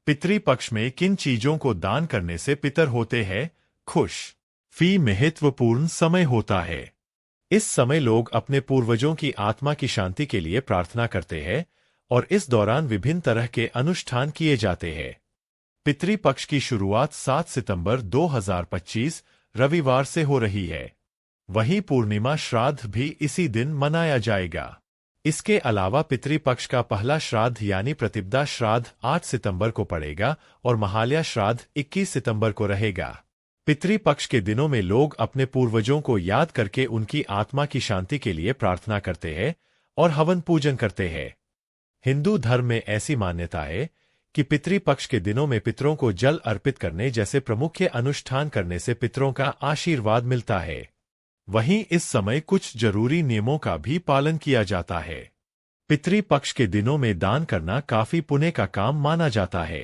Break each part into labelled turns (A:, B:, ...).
A: पितृपक्ष में किन चीजों को दान करने से पितर होते हैं खुश? फी महत्वपूर्ण समय होता है। इस समय लोग अपने पूर्वजों की आत्मा की शांति के लिए प्रार्थना करते हैं और इस दौरान विभिन्न तरह के अनुष्ठान किए जाते हैं। पितृपक्ष की शुरुआत 7 सितंबर 2025 रविवार से हो रही है। वहीं पूर्णिमा श्राद्ध भी इसी दिन मनाया जाएगा। इसके अलावा पितृपक्ष का पहला श्राद्ध यानी प्रतिपदा श्राद्ध 8 सितंबर को पड़ेगा और महालया श्राद्ध 21 सितंबर को रहेगा। पितृपक्ष के दिनों में लोग अपने पूर्वजों को याद करके उनकी आत्मा की शांति के लिए प्रार्थना करते हैं और हवन पूजन करते हैं। हिंदू धर्म में ऐसी मान्यता है कि पितृपक्ष के दिनों में पितरों को जल अर्पित करने जैसे प्रमुख अनुष्ठान करने से पितरों का आशीर्वाद मिलता है। वहीं इस समय कुछ जरूरी नियमों का भी पालन किया जाता है। पितृपक्ष के दिनों में दान करना काफी पुण्य का काम माना जाता है।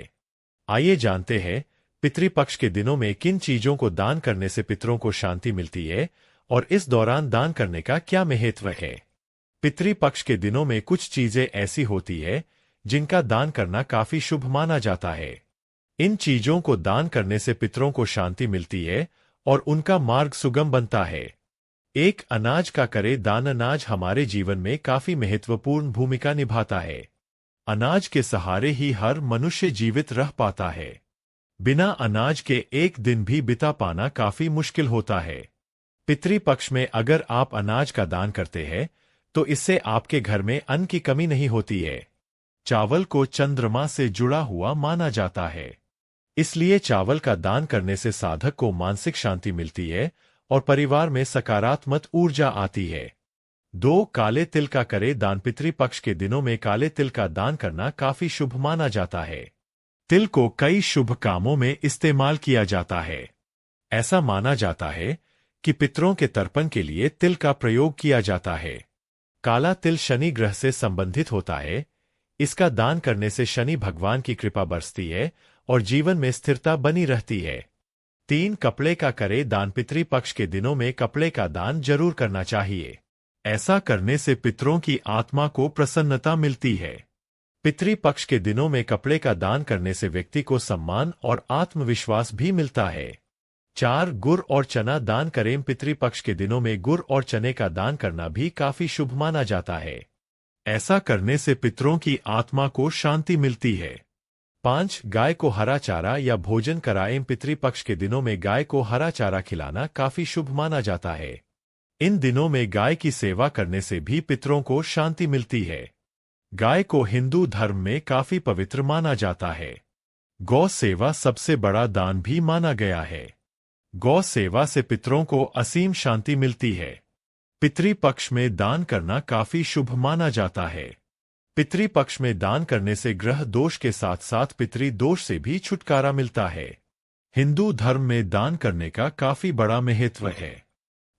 A: आइए जानते हैं पितृपक्ष के दिनों में किन चीजों को दान करने से पितरों को शांति मिलती है और इस दौरान दान करने का क्या महत्व है। पितृपक्ष के दिनों में कुछ चीजें ऐसी होती है जिनका दान करना काफी शुभ माना जाता है। इन चीजों को दान करने से पितरों को शांति मिलती है और उनका मार्ग सुगम बनता है। एक अनाज का करे दान। अनाज हमारे जीवन में काफी महत्वपूर्ण भूमिका निभाता है। अनाज के सहारे ही हर मनुष्य जीवित रह पाता है। बिना अनाज के एक दिन भी बिता पाना काफी मुश्किल होता है। पितृपक्ष में अगर आप अनाज का दान करते हैं तो इससे आपके घर में अन्न की कमी नहीं होती है। चावल को चंद्रमा से जुड़ा हुआ माना जाता है, इसलिए चावल का दान करने से साधक को मानसिक शांति मिलती है और परिवार में सकारात्मक ऊर्जा आती है। 2 काले तिल का करे दान। पितृपक्ष के दिनों में काले तिल का दान करना काफी शुभ माना जाता है। तिल को कई शुभ कामों में इस्तेमाल किया जाता है। ऐसा माना जाता है कि पितरों के तर्पण के लिए तिल का प्रयोग किया जाता है। काला तिल शनि ग्रह से संबंधित होता है। इसका दान करने से शनि भगवान की कृपा बरसती है और जीवन में स्थिरता बनी रहती है। 3 कपड़े का करे दान। पितृपक्ष के दिनों में कपड़े का दान जरूर करना चाहिए। ऐसा करने से पितरों की आत्मा को प्रसन्नता मिलती है। पितृपक्ष के दिनों में कपड़े का दान करने से व्यक्ति को सम्मान और आत्मविश्वास भी मिलता है। 4 गुड़ और चना दान करें। पितृपक्ष के दिनों में गुड़ और चने का दान करना भी काफी शुभ माना जाता है। ऐसा करने से पितरों की आत्मा को शांति मिलती है। 5 गाय को हरा चारा या भोजन कराएं। पितृपक्ष के दिनों में गाय को हरा चारा खिलाना काफी शुभ माना जाता है। इन दिनों में गाय की सेवा करने से भी पितरों को शांति मिलती है। गाय को हिंदू धर्म में काफी पवित्र माना जाता है। गौ सेवा सबसे बड़ा दान भी माना गया है। गौ सेवा से पितरों को असीम शांति मिलती है। पितृपक्ष में दान करना काफी शुभ माना जाता है। पितृपक्ष में दान करने से ग्रह दोष के साथ साथ पितृ दोष से भी छुटकारा मिलता है। हिंदू धर्म में दान करने का काफी बड़ा महत्व है।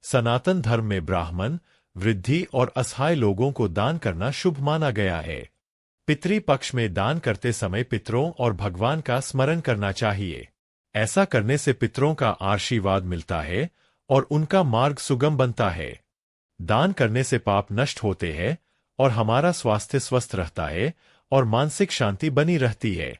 A: सनातन धर्म में ब्राह्मण, वृद्धि और असहाय लोगों को दान करना शुभ माना गया है। पितृपक्ष में दान करते समय पितरों और भगवान का स्मरण करना चाहिए। ऐसा करने से पितरों का आशीर्वाद मिलता है और उनका मार्ग सुगम बनता है। दान करने से पाप नष्ट होते हैं और हमारा स्वास्थ्य स्वस्थ रहता है और मानसिक शांति बनी रहती है।